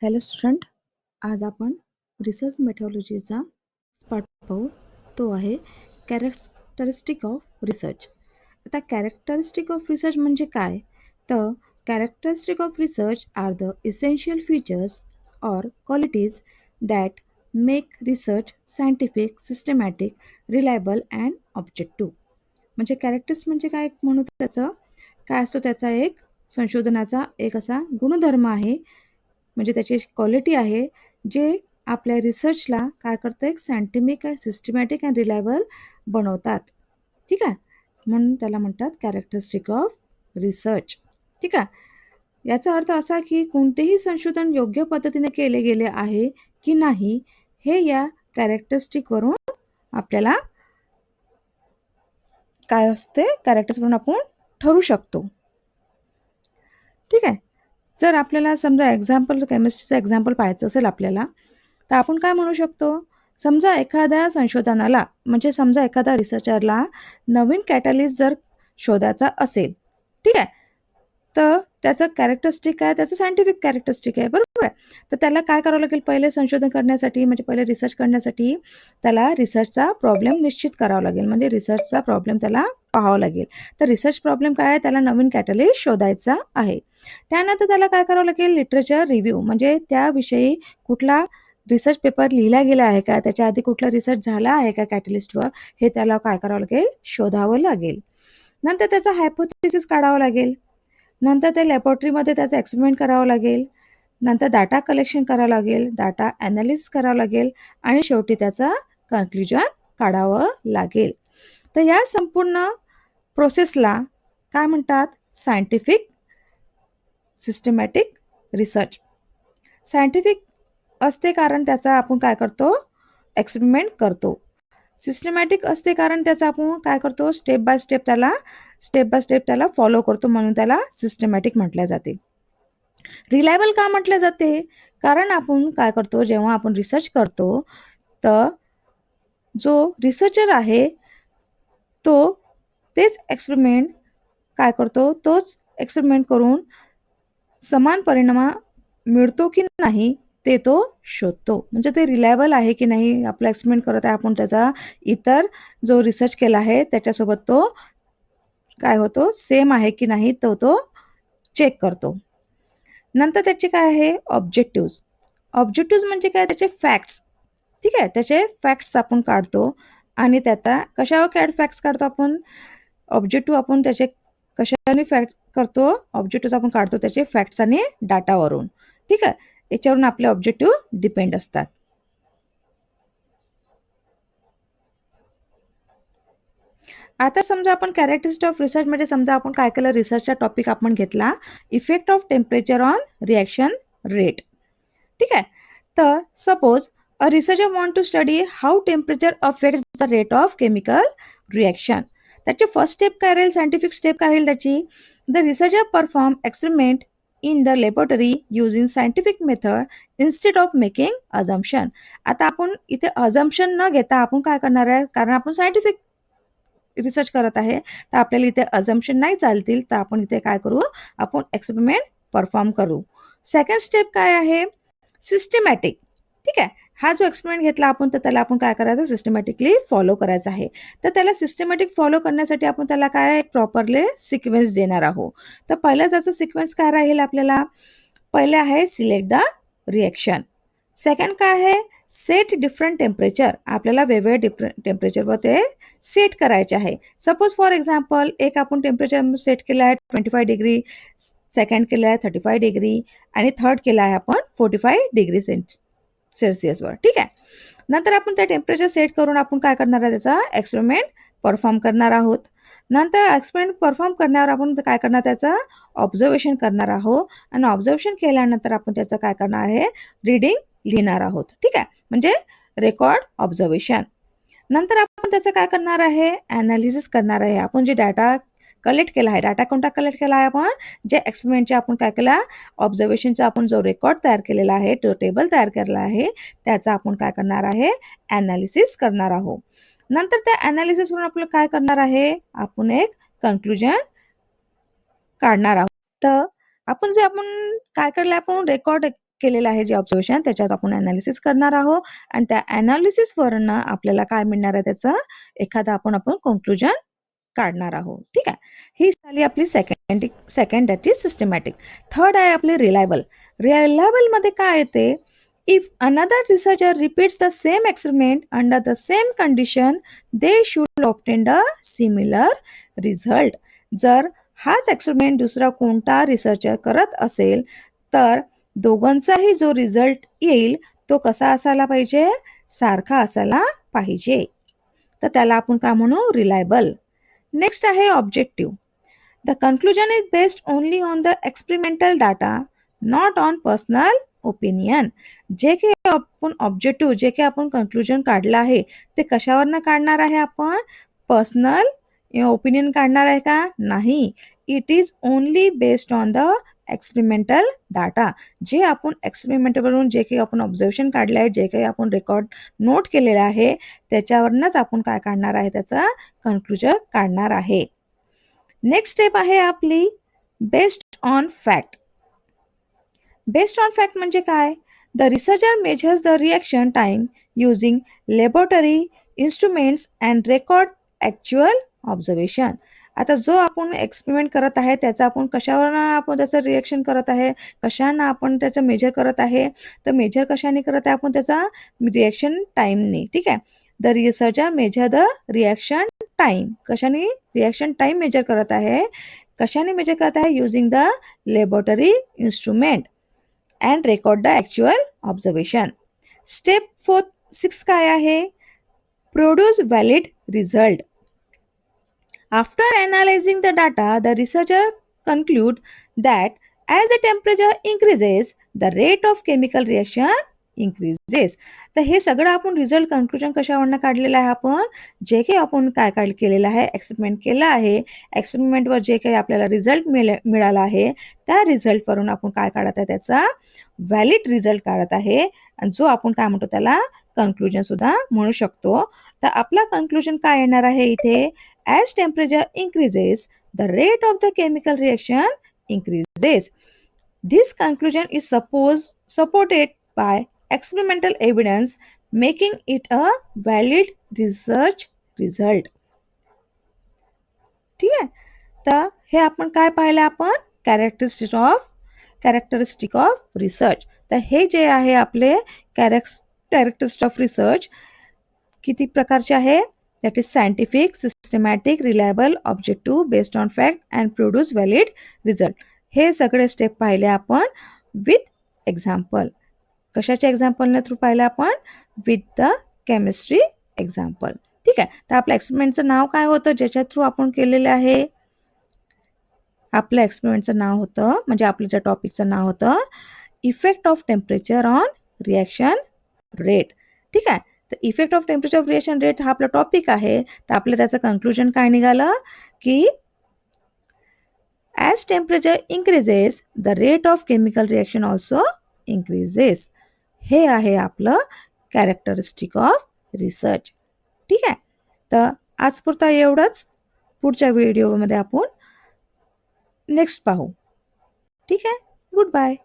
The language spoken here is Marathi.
हॅलो स्टुडंट, आज आपण रिसर्च मेथॉडॉलॉजीचा पार्ट पाहू. तो आहे कॅरेक्टरिस्टिक ऑफ रिसर्च. आता कॅरेक्टरिस्टिक ऑफ रिसर्च म्हणजे काय? तर characteristic of research are the essential features or qualities that make research scientific, systematic, reliable and objective. म्हणजे कॅरेक्टर्स म्हणजे काय म्हणू त्याचं काय असतो? त्याचा एक संशोधनाचा एक असा गुणधर्म आहे, म्हणजे त्याची क्वालिटी आहे जे आपल्या रिसर्चला काय करतं, एक scientific and systematic and reliable बनवतात. ठीक आहे, म्हणून त्याला म्हणतात कॅरेक्टरिस्टिक ऑफ रिसर्च. ठीक आहे, याचा अर्थ असा की कोणतेही संशोधन योग्य पद्धतीने केले गेले आहे की नाही हे या कॅरेक्टरिस्टिकवरून आपल्याला काय असते, कॅरेक्टर्सवरून आपण ठरू शकतो. ठीक आहे, जर आपल्याला समजा एक्झाम्पल केमिस्ट्रीचं एक्झाम्पल पाहायचं असेल आपल्याला, तर आपण काय म्हणू शकतो? समजा एखाद्या संशोधनाला, म्हणजे समजा एखाद्या रिसर्चरला नवीन कॅटलिस्ट जर शोधायचा असेल, ठीक आहे, तर त्याचं कॅरेक्टरिस्टिक आहे, त्याचं सायंटिफिक कॅरेक्टरिस्टिक आहे, बरोबर आहे. तर त्याला काय करावं लागेल? पहिले संशोधन करण्यासाठी, म्हणजे पहिले रिसर्च करण्यासाठी त्याला रिसर्चचा प्रॉब्लेम निश्चित करावा लागेल, म्हणजे रिसर्चचा प्रॉब्लेम त्याला पाहावं लागेल. तर रिसर्च प्रॉब्लेम काय आहे? त्याला नवीन कॅटलिस्ट शोधायचा आहे. त्यानंतर त्याला काय करावं लागेल? लिटरेचर रिव्ह्यू, म्हणजे त्याविषयी कुठला रिसर्च पेपर लिहिला गेला आहे का, त्याच्या आधी कुठला रिसर्च झाला आहे का कॅटलिस्टवर, हे त्याला काय करावं लागेल? शोधावं लागेल. नंतर त्याचा हायपोथेसिस काढावा लागेल. नंतर ते लॅबोरेटरीमध्ये त्याचं एक्सपेरिमेंट करावं लागेल. नंतर डाटा कलेक्शन करावं लागेल, डाटा ॲनालिसिस करावं लागेल आणि शेवटी त्याचं कन्क्ल्युजन काढावं लागेल. तर या संपूर्ण प्रोसेसला काय म्हणतात? Scientific systematic research. सायंटिफिक असते कारण त्याचा आपण काय करतो? एक्सपेरिमेंट करतो. सिस्टमॅटिक असते कारण त्याचा आपण काय करतो? स्टेप बाय स्टेप त्याला फॉलो करतो, म्हणून त्याला सिस्टमॅटिक म्हटले जाते. रिलायबल का म्हटले जाते? कारण आपण काय करतो, जेव्हा आपण रिसर्च करतो तर जो रिसर्चर आहे तो तेच एक्सपेरिमेंट काय करतो? तोच एक्सपेरिमेंट करून समान परिणाम मिळतो की नाही ते तो शोधतो. म्हणजे ते रिलायबल आहे की नाही, आपला एक्सपेरिमेंट करत आहे आपण, त्याचा इतर जो रिसर्च केला आहे त्याच्यासोबत तो काय होतो? सेम आहे की नाही तो चेक करतो. नंतर त्याचे काय आहे? ऑब्जेक्टिव्स. ऑब्जेक्टिव्स म्हणजे काय? त्याचे फॅक्ट्स. ठीक आहे, त्याचे फॅक्ट्स आपण काढतो आणि त्याचा कशावर फॅक्ट्स काढतो आपण? ऑब्जेक्टिव्ह आपण त्याचे कशाने फॅक्ट करतो? ऑब्जेक्टिव्ह आपण काढतो त्याचे फॅक्ट्स आणि डाटावरून. ठीक आहे, याच्यावरून आपले ऑब्जेक्टिव्ह डिपेंड असतात. आता समजा आपण कॅरेक्टरिस्टिक ऑफ रिसर्च मध्ये समजा आपण काय केलं? रिसर्चचा टॉपिक आपण घेतला, effect of temperature on reaction rate. ठीक आहे, तर suppose a researcher want to study how temperature affects the rate of chemical reaction. त्याची फर्स्ट स्टेप काय राहील? सायंटिफिक स्टेप काय राहील त्याची? The researcher perform experiment in the laboratory using scientific method instead of making assumption. आता आपण इथे अझम्पशन न घेता आपण काय करणार आहे? कारण आपण सायंटिफिक रिसर्च करत आहे, तर आपल्याला इथे अझम्पशन नाही चालतील, तर आपण इथे काय करू? आपण एक्सपेरिमेंट परफॉर्म करू. सेकंड स्टेप काय आहे? सिस्टमॅटिक. ठीक आहे, हा जो एक्सपेरिमेंट घेतला आपण, तर त्याला आपण काय करायचं? सिस्टमॅटिकली फॉलो करायचं आहे. तर त्याला सिस्टमॅटिक फॉलो करण्यासाठी आपण त्याला काय प्रॉपरली सिक्वेन्स देणार आहोत. तर पहिला त्याचा सिक्वेन्स काय राहील आपल्याला? पहिले आहे सिलेक्ट द रिॲक्शन. सेकंड काय आहे? Set different temperature. आपल्याला वेगवेगळ्या डिफरंट टेम्परेचरवर ते सेट करायचे आहे. सपोज फॉर एक्झाम्पल एक आपण टेम्परेचर सेट केलं आहे 25 डिग्री, सेकंड केलं आहे 35 डिग्री आणि थर्ड केलं आहे आपण 45 डिग्री सेल्सिअसवर. ठीक आहे, नंतर आपण त्या टेम्परेचर सेट करून आपण काय करणार आहे? त्याचा एक्सपेरिमेंट परफॉर्म करणार आहोत. नंतर एक्सपेरिमेंट परफॉर्म करण्यावर आपण काय करणार? त्याचा ऑब्झर्वेशन करणार आहोत आणि ऑब्झर्वेशन केल्यानंतर आपण त्याचं काय करणार आहे? रीडिंग लिहिणार आहोत. ठीक आहे, म्हणजे रेकॉर्ड ऑब्झर्वेशन. नंतर आपण त्याचं काय करणार आहे? ॲनालिसिस करणार आहे. आपण जे डाटा कलेक्ट केला आहे, डाटा कोणता कलेक्ट केला आहे? आपण जे एक्सपेरिमेंटचे आपण काय केला? ऑब्झर्वेशनचा आपण जो रेकॉर्ड तयार केलेला आहे, तो टेबल तयार केलेला आहे, त्याचा आपण काय करणार आहे? ॲनालिसिस करणार आहोत. नंतर त्या ॲनालिसिसवरून आपलं काय करणार आहे? आपण एक कन्क्लुजन काढणार आहोत. तर आपण जे आपण काय केलं? आपण रेकॉर्ड केलेलं आहे जे ऑब्झर्वेशन त्याच्यात आपण अनालिसिस करणार आहोत आणि त्या अनालिसिस वरनं आपल्याला काय मिळणार आहे त्याचं एखादा आपण कंक्लुजन काढणार आहोत. ठीक आहे, ही झाली आपली second that is systematic. Third आहे आपली रिलायबल. रिलायबल मध्ये काय येते, if another researcher repeats the same experiment under the same condition they should obtain the similar result. जर हाच एक्सपेरिमेंट दुसरा कोणता रिसर्चर करत असेल तर दोघांचाही जो रिझल्ट येईल तो कसा असायला पाहिजे, सारखा असायला पाहिजे. तर त्याला आपण काय म्हणू, रिलायबल. नेक्स्ट आहे objective. The conclusion is based only on the experimental data, not on personal opinion. जे काही आपण ऑब्जेक्टिव्ह, जे काही आपण कन्क्लुजन काढलं आहे ते कशावरनं काढणार आहे, आपण पर्सनल ओपिनियन काढणार आहे का, नाही. It is only based on the experimental data. जे आपण एक्सपेरिमेंटवरून जे काही आपण ऑब्झर्वेशन काढले आहे, जे काही आपण रेकॉर्ड नोट केलेलं आहे त्याच्यावरनंच आपण काय काढणार आहे, त्याचा कन्क्लुजन काढणार आहे. नेक्स्ट स्टेप आहे आपली based on fact. Based on fact म्हणजे काय, the researcher measures the reaction time using laboratory instruments and record actual observation. आता जो आपण एक्सपेरिमेंट करत आहे त्याचा आपण कशावर आपण त्याचं रिएक्शन करत आहे, कशानं आपण त्याचं मेजर करत आहे, तर मेजर कशाने करत आहे आपण त्याचा रिएक्शन टाईमने. ठीक आहे, the researcher measure the reaction time. कशाने रिएक्शन टाइम मेजर करत आहे, कशाने मेजर करत आहे, using the laboratory instrument and record the actual observation. Step 6 काय आहे, produce valid result. After analyzing the data, the researcher conclude that as the temperature increases, the rate of chemical reaction increases. तर हे सगळं आपण रिझल्ट कन्क्लुजन कशावरनं काढलेलं आहे, आपण जे काही आपण काय केलेलं आहे, एक्सपेरिमेंट केलं आहे, एक्सपेरिमेंटवर जे काही आपल्याला रिझल्ट मिळाला आहे त्या रिझल्टवरून आपण काय काढत आहे, त्याचा व्हॅलिड रिझल्ट काढत आहे आणि जो आपण काय म्हणतो त्याला कन्क्लुजन सुद्धा म्हणू शकतो. तर आपला कन्क्लुजन काय येणार आहे इथे, as temperature increases, the rate of the chemical reaction increases. This conclusion is supported by experimental evidence, making it a valid research result. ठीक आहे, तर हे आपण काय पाहिलं, आपण कॅरेक्टरिस्टिक ऑफ रिसर्च. तर हे जे आहे आपले कॅरेक्टरिस्टिक ऑफ रिसर्च किती प्रकारचे आहे, that is scientific, systematic, reliable, objective, based on fact and produce valid result. हे सगळे स्टेप पाहिले आपण विथ एक्झाम्पल. कशाच्या एक्झाम्पलने थ्रू पाहिलं आपण, विथ द केमिस्ट्री एक्झाम्पल. ठीक आहे, तर आपल्या एक्सपेरिमेंटचं नाव काय होतं ज्याच्या थ्रू आपण केलेलं आहे, आपल्या एक्सपेरिमेंटचं नाव होतं म्हणजे आपल्या ज्या टॉपिकचं नाव होतं effect of temperature on reaction rate. ठीक आहे, तर effect of temperature of reaction rate हा आपला टॉपिक आहे. तर आपलं त्याचं कन्क्लुजन काय निघालं की as temperature increases the rate of chemical reaction also increases. हे आहे आपलं कॅरेक्टरिस्टिक ऑफ रिसर्च. ठीक आहे, तर आजपुरता एवढंच. पुढच्या व्हिडिओमध्ये आपण नेक्स्ट पाहू. ठीक आहे, गुड बाय.